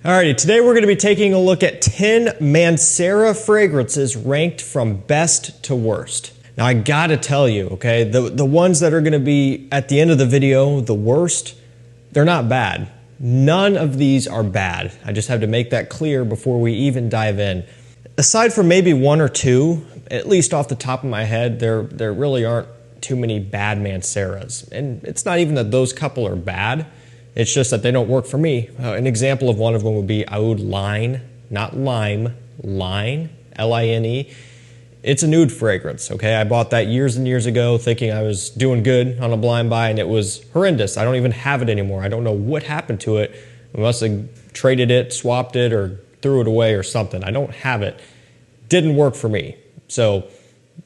Alrighty, today we're going to be taking a look at 10 Mancera fragrances ranked from best to worst. Now I gotta tell you, okay, the ones that are going to be at the end of the video, the worst, they're not bad. None of these are bad. I just have to make that clear before we even dive in. Aside from maybe one or two, at least off the top of my head, there really aren't too many bad Manceras. And it's not even that those couple are bad. It's just that they don't work for me. An example of one of them would be Aoud Line, not lime, line, L-I-N-E. It's a nude fragrance, okay? I bought that years and years ago thinking I was doing good on a blind buy, and it was horrendous. I don't even have it anymore. I don't know what happened to it. I must have traded it, swapped it, or threw it away or something. I don't have it. Didn't work for me. So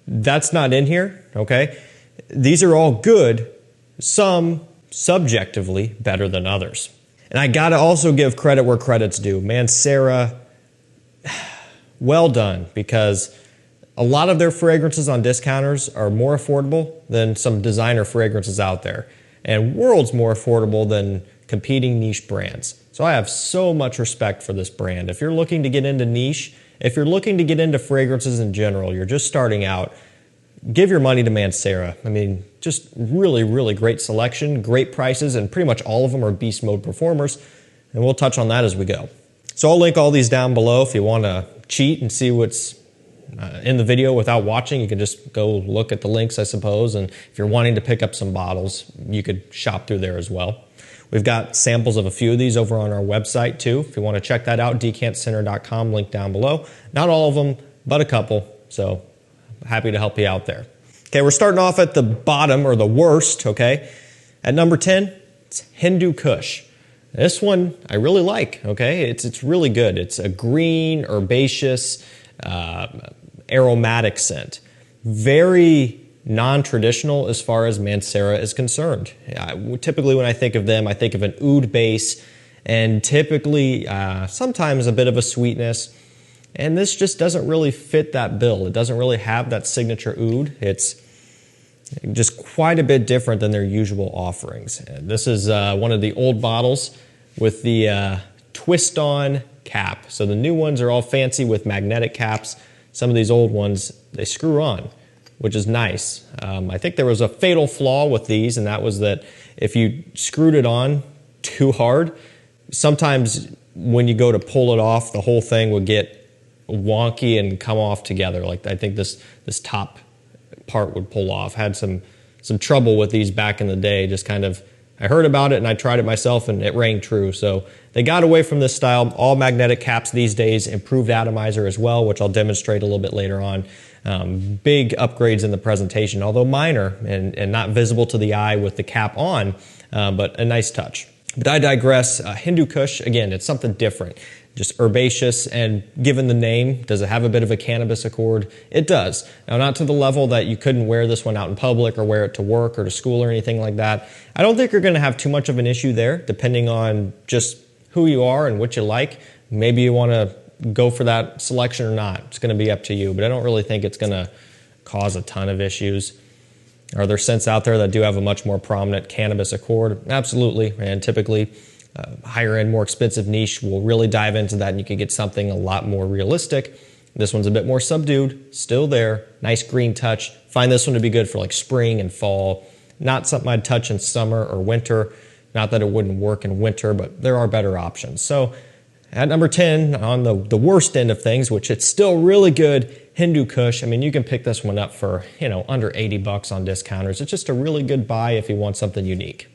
that's not in here, okay? These are all good. Some subjectively better than others. And I gotta also give credit where credit's due. Mancera, well done, because a lot of their fragrances on discounters are more affordable than some designer fragrances out there, and worlds more affordable than competing niche brands. So I have so much respect for this brand. If you're looking to get into niche, if you're looking to get into fragrances in general, you're just starting out, give your money to Mancera. I mean, just really, really great selection, great prices, and pretty much all of them are beast mode performers, and we'll touch on that as we go. So I'll link all these down below if you want to cheat and see what's in the video without watching. You can just go look at the links, I suppose, and if you're wanting to pick up some bottles, you could shop through there as well. We've got samples of a few of these over on our website too. If you want to check that out, decantcenter.com, link down below. Not all of them, but a couple, so happy to help you out there. Okay, we're starting off at the bottom, or the worst, okay? At number 10, it's Hindu Kush. This one I really like, okay? It's really good. It's a green, herbaceous, aromatic scent. Very non-traditional as far as Mancera is concerned. Typically when I think of them, I think of an oud base, and typically sometimes a bit of a sweetness. And this just doesn't really fit that bill. It doesn't really have that signature oud. It's just quite a bit different than their usual offerings. And this is one of the old bottles with the twist-on cap. So the new ones are all fancy with magnetic caps. Some of these old ones, they screw on, which is nice. I think there was a fatal flaw with these, and that was that if you screwed it on too hard, sometimes when you go to pull it off, the whole thing would get wonky and come off together. Like I think this top part would pull off. Had some trouble with these back in the day. Just kind of, I heard about it and I tried it myself and it rang true. So they got away from this style. All magnetic caps these days, improved atomizer as well, which I'll demonstrate a little bit later on. Big upgrades in the presentation, although minor and not visible to the eye with the cap on, but a nice touch. But I digress. Hindu Kush, again, it's something different. Just herbaceous, and given the name, does it have a bit of a cannabis accord? It does. Now, not to the level that you couldn't wear this one out in public or wear it to work or to school or anything like that. I don't think you're going to have too much of an issue there, depending on just who you are and what you like. Maybe you want to go for that selection or not. It's going to be up to you, but I don't really think it's going to cause a ton of issues. Are there scents out there that do have a much more prominent cannabis accord? Absolutely, and typically higher end, more expensive niche will really dive into that, and you can get something a lot more realistic. This one's a bit more subdued, still there, nice green touch. Find this one to be good for like spring and fall. Not something I'd touch in summer or winter. Not that it wouldn't work in winter, but there are better options. So at number 10, on the worst end of things, which it's still really good, Hindu Kush. I mean, you can pick this one up for, under 80 bucks on discounters. It's just a really good buy if you want something unique.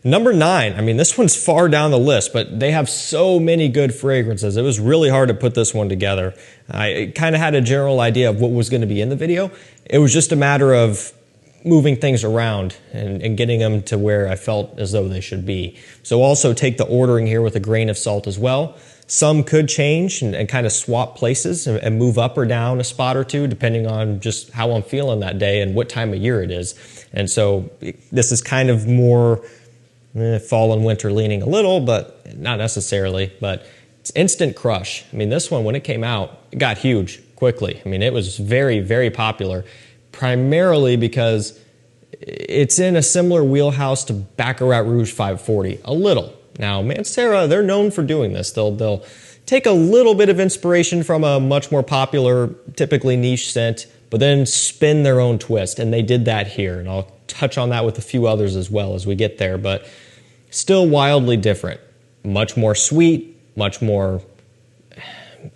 Number 9, I mean, this one's far down the list, but they have so many good fragrances. It was really hard to put this one together. I kind of had a general idea of what was going to be in the video. It was just a matter of moving things around and getting them to where I felt as though they should be. So also take the ordering here with a grain of salt as well. Some could change and kind of swap places and move up or down a spot or two, depending on just how I'm feeling that day and what time of year it is. And so this is kind of more fall and winter leaning a little, but not necessarily. But it's instant crush. I mean, this one, when it came out, it got huge quickly. I mean, it was very, very popular, primarily because it's in a similar wheelhouse to Baccarat Rouge 540, a little. Now, Mancera, they're known for doing this. They'll take a little bit of inspiration from a much more popular, typically niche scent, but then spin their own twist, and they did that here. And I'll touch on that with a few others as well as we get there, but still wildly different. Much more sweet, much more,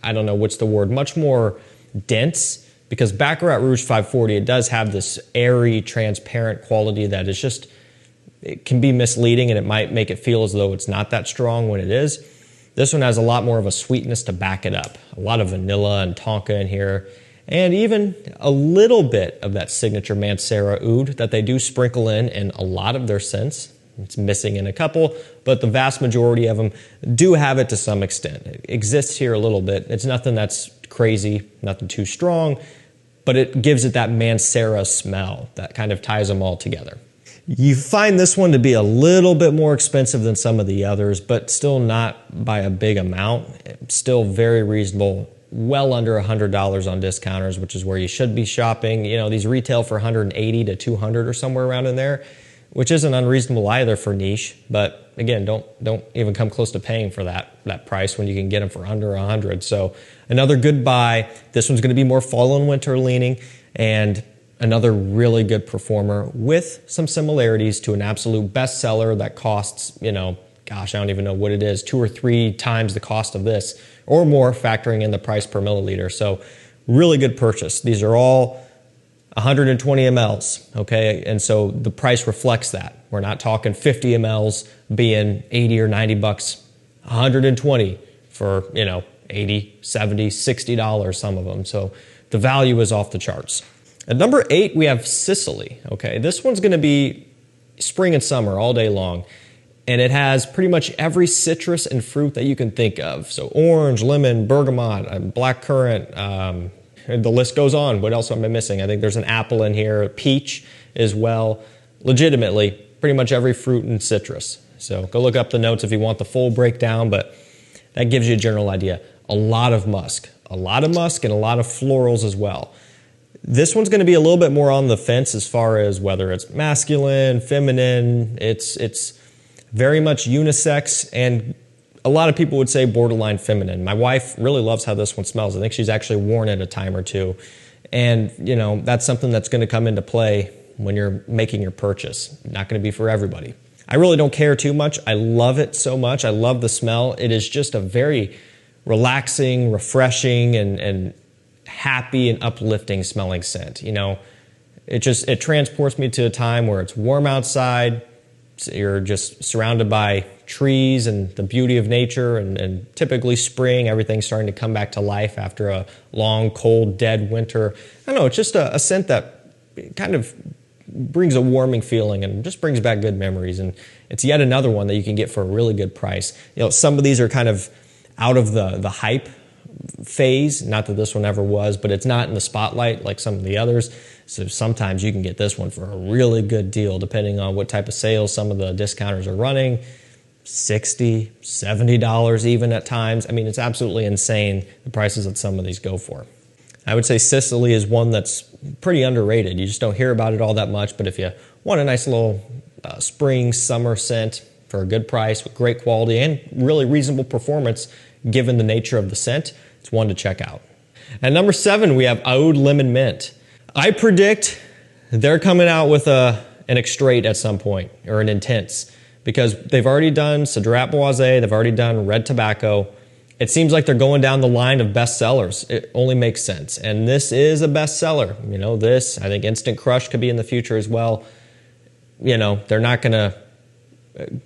I don't know what's the word, much more dense, because Baccarat Rouge 540, it does have this airy, transparent quality that is just, it can be misleading, and it might make it feel as though it's not that strong when it is. This one has a lot more of a sweetness to back it up. A lot of vanilla and tonka in here, and even a little bit of that signature Mancera Oud that they do sprinkle in a lot of their scents. It's missing in a couple, but the vast majority of them do have it to some extent. It exists here a little bit. It's nothing that's crazy, nothing too strong, but it gives it that Mancera smell that kind of ties them all together. You find this one to be a little bit more expensive than some of the others, but still not by a big amount. Still very reasonable, well under $100 on discounters, which is where you should be shopping. You know, these retail for $180 to $200 or somewhere around in there, which isn't unreasonable either for niche. But again, don't even come close to paying for that price when you can get them for under $100. So another good buy. This one's going to be more fall and winter leaning, and another really good performer with some similarities to an absolute bestseller that costs, you know, gosh, I don't even know what it is, 2 or 3 times the cost of this or more, factoring in the price per milliliter. So really good purchase. These are all 120 mLs, okay? And so the price reflects that. We're not talking 50 mLs being 80 or 90 bucks, 120 for, you know, 80, 70, $60, some of them. So the value is off the charts. At number 8, we have Sicily, okay? This one's gonna be spring and summer all day long. And it has pretty much every citrus and fruit that you can think of. So orange, lemon, bergamot, blackcurrant, the list goes on. What else am I missing? I think there's an apple in here, peach as well. Legitimately, pretty much every fruit and citrus. So go look up the notes if you want the full breakdown, but that gives you a general idea. A lot of musk and a lot of florals as well. This one's going to be a little bit more on the fence as far as whether it's masculine, feminine. It's very much unisex, and a lot of people would say borderline feminine. My wife really loves how this one smells. I think she's actually worn it a time or two. And, you know, that's something that's going to come into play when you're making your purchase. Not going to be for everybody. I really don't care too much. I love it so much. I love the smell. It is just a very relaxing, refreshing, and happy and uplifting smelling scent. You know, it transports me to a time where it's warm outside. You're just surrounded by trees and the beauty of nature, and typically spring, everything's starting to come back to life after a long, cold, dead winter. I don't know, it's just a scent that kind of brings a warming feeling and just brings back good memories. And it's yet another one that you can get for a really good price. You know, some of these are kind of out of the hype phase, not that this one ever was, but it's not in the spotlight like some of the others. So sometimes you can get this one for a really good deal, depending on what type of sales some of the discounters are running. $60, $70 even at times. I mean, it's absolutely insane the prices that some of these go for. I would say Sicily is one that's pretty underrated. You just don't hear about it all that much, but if you want a nice little spring, summer scent for a good price with great quality and really reasonable performance, given the nature of the scent, it's one to check out. At number 7, we have Aoud Lemon Mint. I predict they're coming out with an extrait at some point, or an intense, because they've already done Cedrat Boise, they've already done Red Tobacco. It seems like they're going down the line of bestsellers. It only makes sense. And this is a bestseller. You know, this, I think Instant Crush could be in the future as well. You know, they're not going to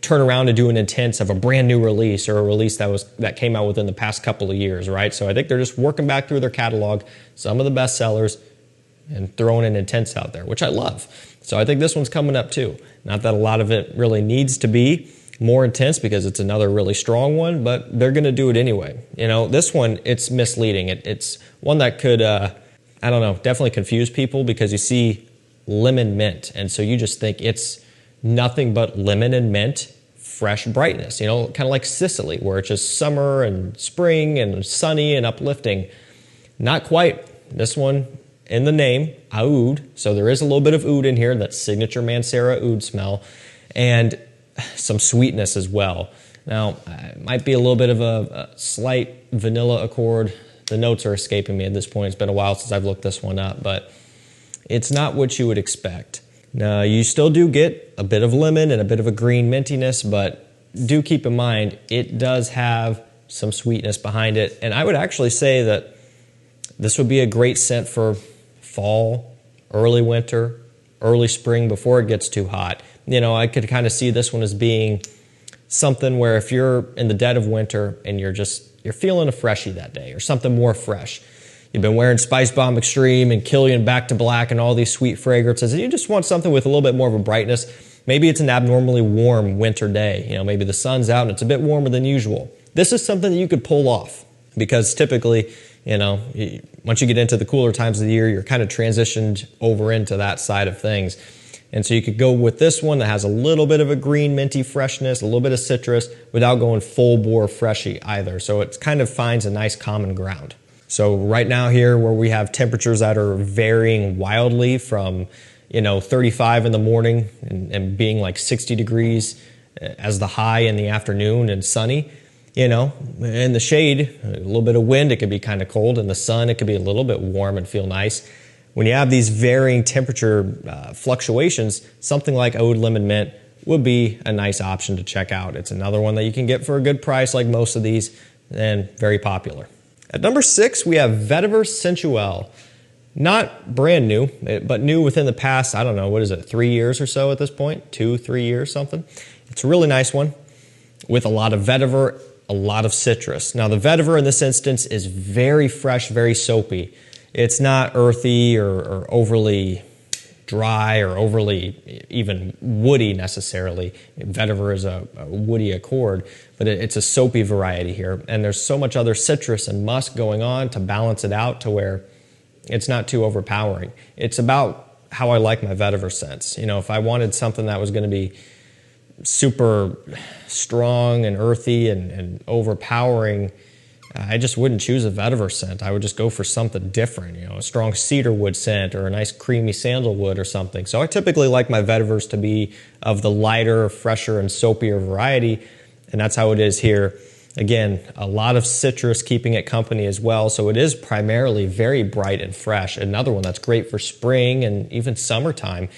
turn around and do an intense of a brand new release, or a release that came out within the past couple of years, right? So I think they're just working back through their catalog, some of the best sellers, and throwing an intense out there, which I love. So I think this one's coming up too. Not that a lot of it really needs to be more intense because it's another really strong one, but they're going to do it anyway. You know, this one, it's misleading. It's one that could, I don't know, definitely confuse people, because you see lemon mint, and so you just think it's nothing but lemon and mint, fresh brightness, you know, kind of like Sicily, where it's just summer and spring and sunny and uplifting. Not quite. This one, in the name, Aoud, so there is a little bit of oud in here, that signature Mancera oud smell, and some sweetness as well. Now, it might be a little bit of a slight vanilla accord. The notes are escaping me at this point. It's been a while since I've looked this one up, but it's not what you would expect. Now, you still do get a bit of lemon and a bit of a green mintiness, but do keep in mind, it does have some sweetness behind it. And I would actually say that this would be a great scent for fall, early winter, early spring before it gets too hot. You know, I could kind of see this one as being something where if you're in the dead of winter and you're feeling a freshie that day or something more fresh. You've been wearing Spice Bomb Extreme and Killian Back to Black and all these sweet fragrances, and you just want something with a little bit more of a brightness. Maybe it's an abnormally warm winter day. You know, maybe the sun's out and it's a bit warmer than usual. This is something that you could pull off because typically, you know, once you get into the cooler times of the year, you're kind of transitioned over into that side of things. And so you could go with this one that has a little bit of a green minty freshness, a little bit of citrus without going full bore freshy either. So it kind of finds a nice common ground. So right now here where we have temperatures that are varying wildly from, you know, 35 in the morning and being like 60 degrees as the high in the afternoon and sunny, you know, in the shade, a little bit of wind, it could be kind of cold. In the sun, it could be a little bit warm and feel nice. When you have these varying temperature fluctuations, something like Aoud Lemon Mint would be a nice option to check out. It's another one that you can get for a good price like most of these and very popular. At number 6, we have Vetiver Sensuel. Not brand new, but new within the past, I don't know, what is it, 3 years or so at this point? 2, 3 years, something. It's a really nice one with a lot of vetiver, a lot of citrus. Now the vetiver in this instance is very fresh, very soapy. It's not earthy or overly dry or overly even woody necessarily. Vetiver is a woody accord, but it's a soapy variety here. And there's so much other citrus and musk going on to balance it out to where it's not too overpowering. It's about how I like my vetiver scents. You know, if I wanted something that was going to be super strong and earthy and overpowering, I just wouldn't choose a vetiver scent. I would just go for something different, you know, a strong cedarwood scent or a nice creamy sandalwood or something. So I typically like my vetivers to be of the lighter, fresher, and soapier variety, and that's how it is here. Again, a lot of citrus keeping it company as well, so it is primarily very bright and fresh. Another one that's great for spring and even summertime.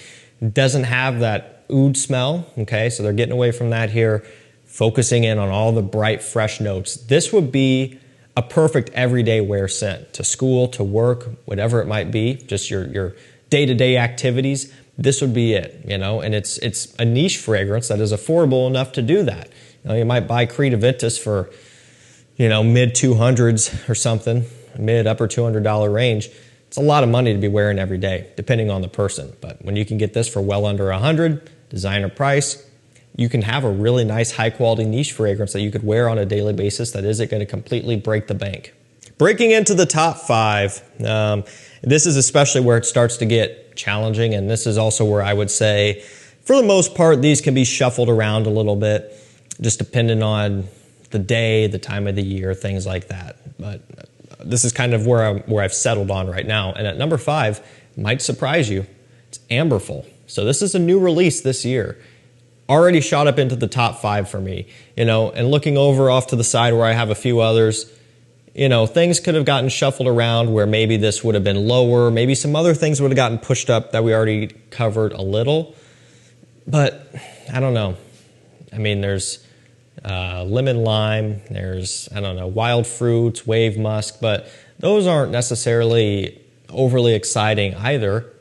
Doesn't have that oud smell, okay, so they're getting away from that here, focusing in on all the bright, fresh notes. This would be a perfect everyday wear scent to school, to work, whatever it might be, just your day-to-day activities. This would be it, you know, and it's a niche fragrance that is affordable enough to do that. You know, you might buy Creativentus for, you know, mid 200s or something, mid upper $200 range. It's a lot of money to be wearing every day, depending on the person. But when you can get this for well under $100, designer price, you can have a really nice high quality niche fragrance that you could wear on a daily basis that isn't going to completely break the bank. Breaking into the top 5, this is especially where it starts to get challenging, and this is also where I would say for the most part these can be shuffled around a little bit just depending on the day, the time of the year, things like that. But this is kind of where I've settled on right now. And at number 5, might surprise you, it's Amberful. So this is a new release this year. Already shot up into the top 5 for me, you know, and looking over off to the side where I have a few others, you know, things could have gotten shuffled around where maybe this would have been lower, maybe some other things would have gotten pushed up that we already covered a little, but I don't know. I mean, there's lemon lime, there's, I don't know, wild fruits, wave musk, but those aren't necessarily overly exciting either.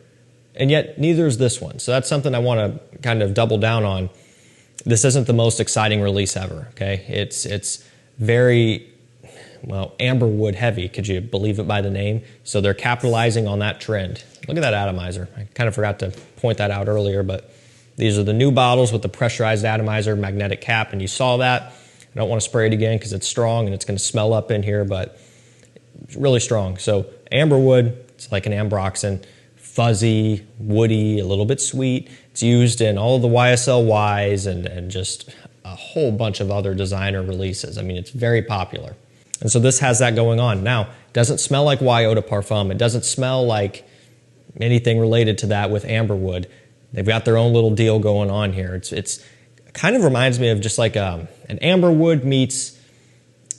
And yet neither is this one. So that's something I want to kind of double down on. This isn't the most exciting release ever, okay? It's very, well, amberwood heavy. Could you believe it by the name? So they're capitalizing on that trend. Look at that atomizer. I kind of forgot to point that out earlier, but these are the new bottles with the pressurized atomizer magnetic cap, and you saw that. I don't want to spray it again because it's strong and it's going to smell up in here, but it's really strong. So amberwood, it's like an ambroxan. Fuzzy, woody, a little bit sweet. It's used in all of the YSL Ys and just a whole bunch of other designer releases. I mean, it's very popular. And so this has that going on. Now, it doesn't smell like Eau de Parfum. It doesn't smell like anything related to that with amberwood. They've got their own little deal going on here. It's Kind of reminds me of just like an amberwood meets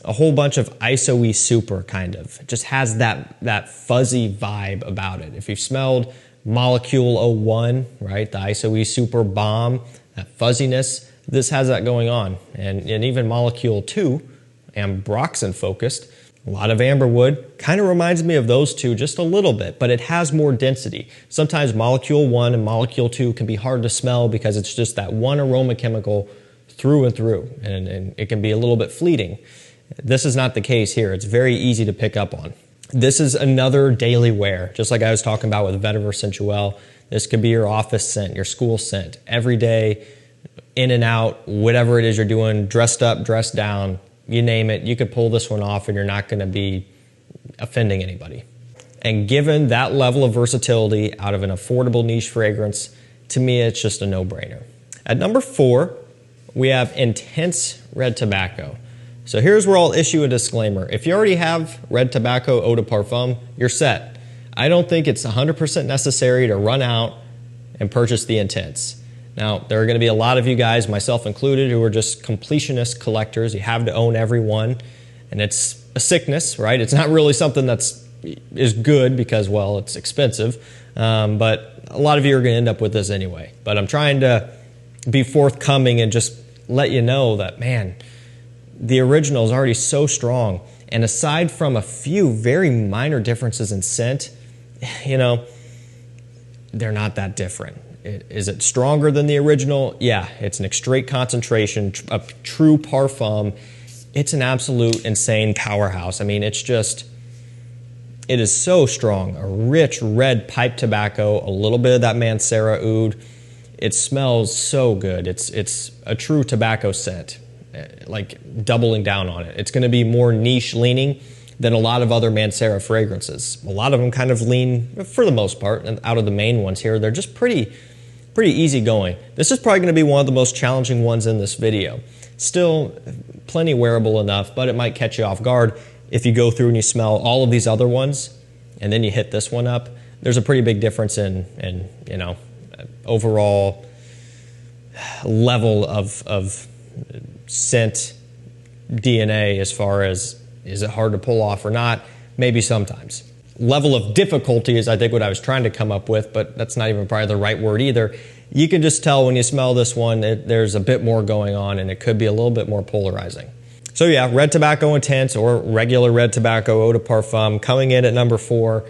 a whole bunch of ISO-y super kind of. It just has that fuzzy vibe about it. If you've smelled Molecule 01, right, the ISO-y super bomb, that fuzziness, this has that going on. And even Molecule 2, ambroxan focused, a lot of amberwood, kind of reminds me of those two just a little bit, but it has more density. Sometimes Molecule 1 and Molecule 2 can be hard to smell because it's just that one aroma chemical through and through, and it can be a little bit fleeting. This is not the case here. It's very easy to pick up on. This is another daily wear, just like I was talking about with Vetiver Sensuel. This could be your office scent, your school scent, every day, in and out, whatever it is you're doing, dressed up, dressed down, you name it, you could pull this one off and you're not going to be offending anybody. And given that level of versatility out of an affordable niche fragrance, to me it's just a no-brainer. At number 4, we have Intense Red Tobacco. So here's where I'll issue a disclaimer. If you already have Red Tobacco Eau de Parfum, you're set. I don't think it's 100% necessary to run out and purchase the Intense. Now, there are going to be a lot of you guys, myself included, who are just completionist collectors. You have to own every one, and it's a sickness, right? It's not really something is good because, well, it's expensive, but a lot of you are going to end up with this anyway. But I'm trying to be forthcoming and just let you know that, man, the original is already so strong, and aside from a few very minor differences in scent, you know, they're not that different. Is it stronger than the original? Yeah, it's an straight concentration, a true parfum. It's an absolute insane powerhouse. I mean, it is so strong. A rich red pipe tobacco, a little bit of that Mancera Oud. It smells so good. It's a true tobacco scent, like doubling down on it. It's going to be more niche leaning than a lot of other Mancera fragrances. A lot of them kind of lean, for the most part, and out of the main ones here, they're just pretty easy going. This is probably going to be one of the most challenging ones in this video. Still plenty wearable enough, but it might catch you off guard if you go through and you smell all of these other ones and then you hit this one up. There's a pretty big difference in you know, overall level of scent DNA as far as is it hard to pull off or not? Maybe sometimes. Level of difficulty is, I think, what I was trying to come up with, but that's not even probably the right word either. You can just tell when you smell this one, there's a bit more going on, and it could be a little bit more polarizing. So yeah, Red Tobacco Intense or regular Red Tobacco Eau de Parfum coming in at number 4.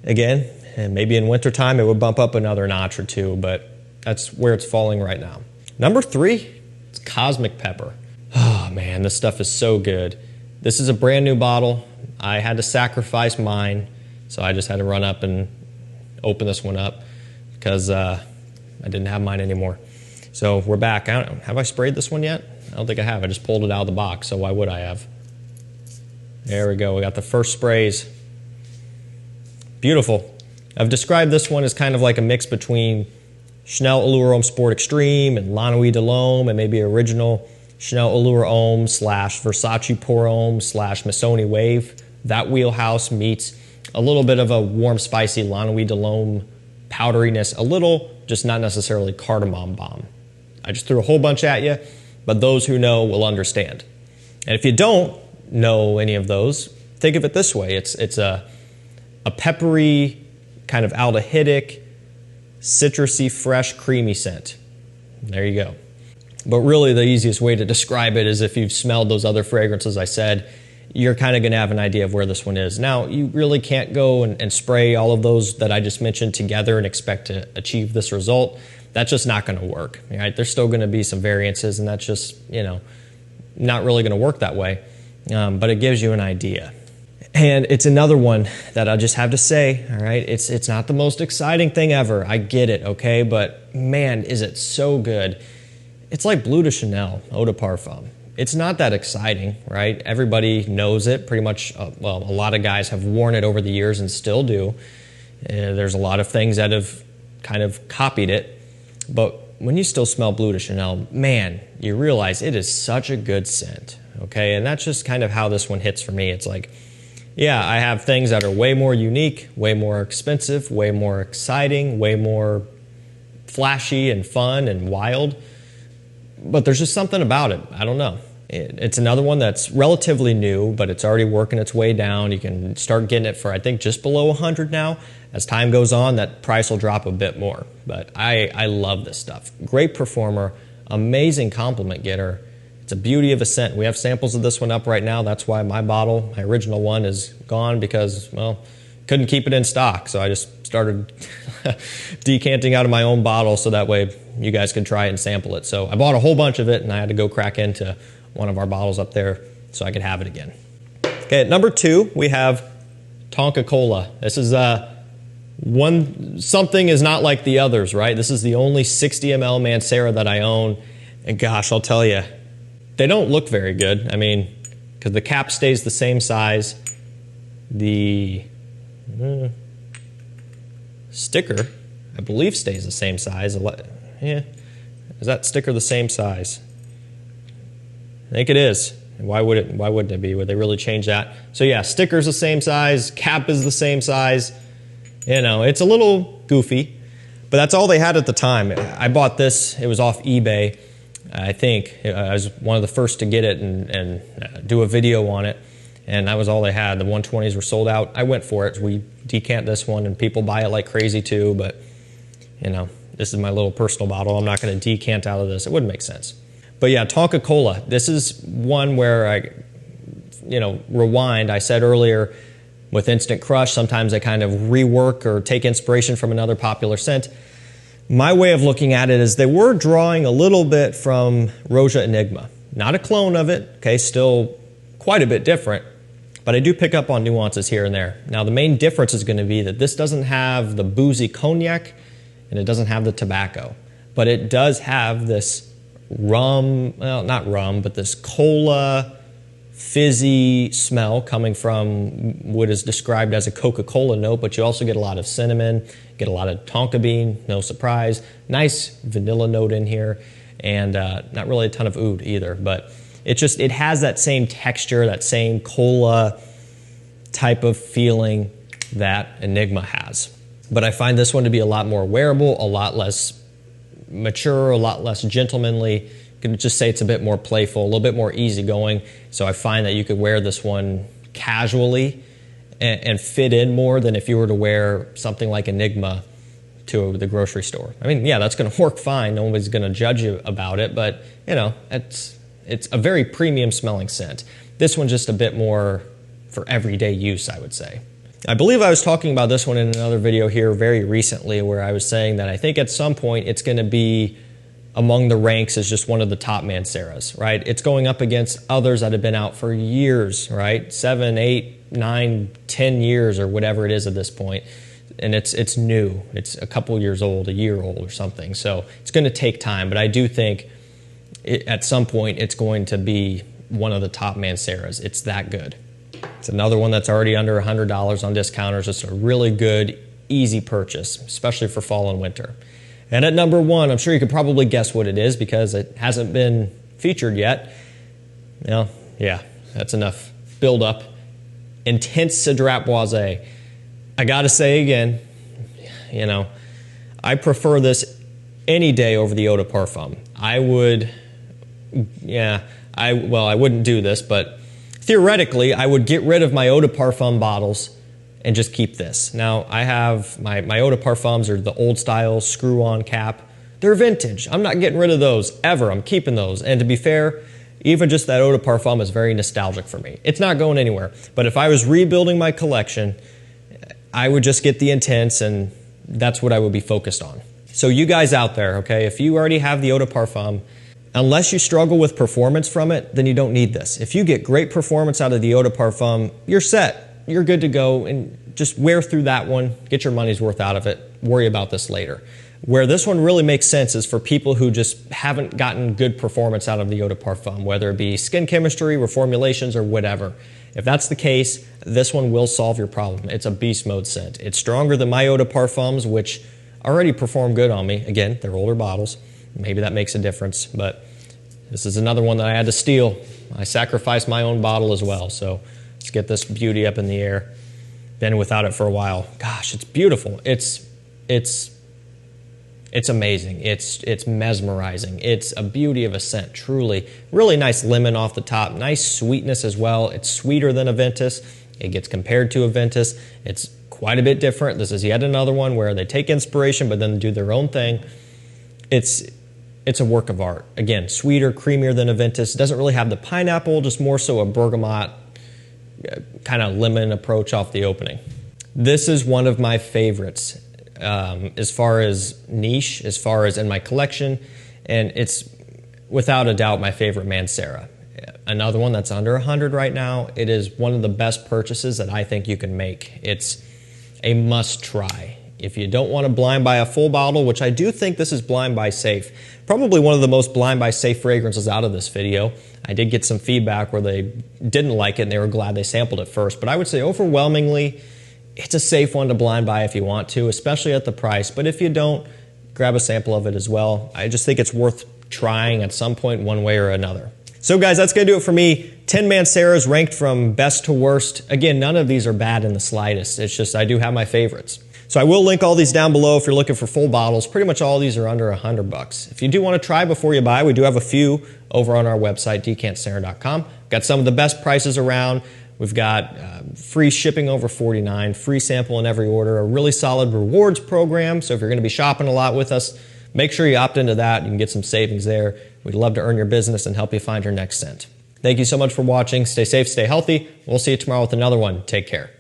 Again, and maybe in wintertime it would bump up another notch or two, but that's where it's falling right now. Number 3, it's Cosmic Pepper. Oh man, this stuff is so good. This is a brand new bottle. I had to sacrifice mine. So I just had to run up and open this one up because I didn't have mine anymore. So we're back. Have I sprayed this one yet? I don't think I have. I just pulled it out of the box, so why would I have? There we go. We got the first sprays. Beautiful. I've described this one as kind of like a mix between Chanel Allure Homme Sport Extreme and La Nuit de l'Homme and maybe original Chanel Allure Homme / Versace Pour Homme / Missoni Wave. That wheelhouse meets a little bit of a warm, spicy La Nuit de l'Homme powderiness, a little, just not necessarily cardamom bomb. I just threw a whole bunch at you, but those who know will understand. And if you don't know any of those, think of it this way. It's a peppery, kind of aldehydic, citrusy, fresh, creamy scent. There you go. But really the easiest way to describe it is if you've smelled those other fragrances I said, you're kind of going to have an idea of where this one is. Now, you really can't go and spray all of those that I just mentioned together and expect to achieve this result. That's just not going to work. Right? There's still going to be some variances, and that's just, you know, not really going to work that way. But it gives you an idea. And it's another one that I just have to say, all right, it's not the most exciting thing ever. I get it, okay? But man, is it so good. It's like Bleu de Chanel Eau de Parfum. It's not that exciting, right? Everybody knows it pretty much. Well, a lot of guys have worn it over the years and still do. There's a lot of things that have kind of copied it. But when you still smell Bleu de Chanel, man, you realize it is such a good scent, okay? And that's just kind of how this one hits for me. It's like, yeah, I have things that are way more unique, way more expensive, way more exciting, way more flashy and fun and wild. but there's just something about it. I don't know. It's another one that's relatively new, but it's already working its way down. You can start getting it for, I think, just below 100 now. As time goes on, that price will drop a bit more. But I love this stuff. Great performer, amazing compliment getter. It's a beauty of a scent. We have samples of this one up right now. That's why my bottle, my original one, is gone because, well, couldn't keep it in stock. So I just started decanting out of my own bottle so that way you guys could try it and sample it. So I bought a whole bunch of it and I had to go crack into one of our bottles up there so I could have it again. Okay, at number 2, we have Tonka Cola. This is something is not like the others, right? This is the only 60 ml Mancera that I own. And gosh, I'll tell you, they don't look very good. I mean, because the cap stays the same size. The sticker, I believe, stays the same size. Yeah, is that sticker the same size? I think it is. Why wouldn't it be? Would they really change that? So yeah, sticker's the same size, cap is the same size. You know, it's a little goofy, but that's all they had at the time. I bought this, it was off eBay. I think I was one of the first to get it and do a video on it, and that was all they had. The 120s were sold out. I went for it. We decant this one, and people buy it like crazy too, but you know, this is my little personal bottle. I'm not going to decant out of this. It wouldn't make sense. But yeah, Tonka Cola. This is one where I, rewind. I said earlier with Instant Crush, sometimes I kind of rework or take inspiration from another popular scent. My way of looking at it is they were drawing a little bit from Roja Enigma. Not a clone of it, okay, still quite a bit different, but I do pick up on nuances here and there. Now the main difference is going to be that this doesn't have the boozy cognac and it doesn't have the tobacco, but it does have this rum, well, not rum, but this cola, fizzy smell coming from what is described as a Coca-Cola note, but you also get a lot of cinnamon, get a lot of tonka bean, no surprise, nice vanilla note in here, and not really a ton of oud either, but it has that same texture, that same cola type of feeling that Enigma has. But I find this one to be a lot more wearable, a lot less mature, a lot less gentlemanly. You can just say it's a bit more playful, a little bit more easygoing. So I find that you could wear this one casually and fit in more than if you were to wear something like Enigma to the grocery store. I mean, yeah, that's going to work fine. Nobody's going to judge you about it, but you know, it's a very premium smelling scent. This one's just a bit more for everyday use, I would say. I believe I was talking about this one in another video here very recently where I was saying that I think at some point it's going to be among the ranks as just one of the top Manceras, right? It's going up against others that have been out for years, right? 7, 8, 9, 10 years or whatever it is at this point. And it's new. It's a couple years old, a year old or something. So it's going to take time, but I do think at some point it's going to be one of the top Manceras. It's that good. It's another one that's already under $100 on discounters. It's a really good, easy purchase, especially for fall and winter. And at number 1, I'm sure you could probably guess what it is because it hasn't been featured yet. Well, yeah, that's enough build up. Intense Cedrat Boise. I gotta say again, you know, I prefer this any day over the Eau de Parfum. I would, I wouldn't do this, but theoretically, I would get rid of my Eau de Parfum bottles and just keep this. Now, I have my Eau de Parfums are the old style screw-on cap. They're vintage. I'm not getting rid of those ever. I'm keeping those. And to be fair, even just that Eau de Parfum is very nostalgic for me. It's not going anywhere. But if I was rebuilding my collection, I would just get the Intense, and that's what I would be focused on. So you guys out there, okay, if you already have the Eau de Parfum, unless you struggle with performance from it, then you don't need this. If you get great performance out of the Eau de Parfum, you're set. You're good to go, and just wear through that one, get your money's worth out of it, worry about this later. Where this one really makes sense is for people who just haven't gotten good performance out of the Eau de Parfum, whether it be skin chemistry, reformulations, or whatever. If that's the case, this one will solve your problem. It's a beast mode scent. It's stronger than my Eau de Parfums, which already perform good on me. Again, they're older bottles. Maybe that makes a difference, but this is another one that I had to steal. I sacrificed my own bottle as well, so let's get this beauty up in the air. Been without it for a while. Gosh, it's beautiful. It's It's amazing. It's mesmerizing. It's a beauty of a scent, truly. Really nice lemon off the top, nice sweetness as well. It's sweeter than a Ventus. It gets compared to a Ventus. It's quite a bit different. This is yet another one where they take inspiration but then do their own thing. It's a work of art. Again, sweeter, creamier than a Ventus. It doesn't really have the pineapple, just more so a bergamot kind of lemon approach off the opening. This is one of my favorites as far as niche, as far as in my collection, and it's without a doubt my favorite Mancera. Another one that's under 100 right now. It is one of the best purchases that I think you can make. It's a must try. If you don't want to blind buy a full bottle, which I do think this is blind buy safe, probably one of the most blind buy safe fragrances out of this video. I did get some feedback where they didn't like it and they were glad they sampled it first, but I would say overwhelmingly, it's a safe one to blind buy if you want to, especially at the price. But if you don't, grab a sample of it as well. I just think it's worth trying at some point one way or another. So guys, that's going to do it for me. 10 Manceras ranked from best to worst. Again, none of these are bad in the slightest. It's just I do have my favorites. So I will link all these down below if you're looking for full bottles. Pretty much all of these are under $100. If you do want to try before you buy, we do have a few over on our website, decantcenter.com. Got some of the best prices around. We've got free shipping over $49, free sample in every order, a really solid rewards program. So if you're going to be shopping a lot with us, make sure you opt into that. You can get some savings there. We'd love to earn your business and help you find your next scent. Thank you so much for watching. Stay safe, stay healthy. We'll see you tomorrow with another one. Take care.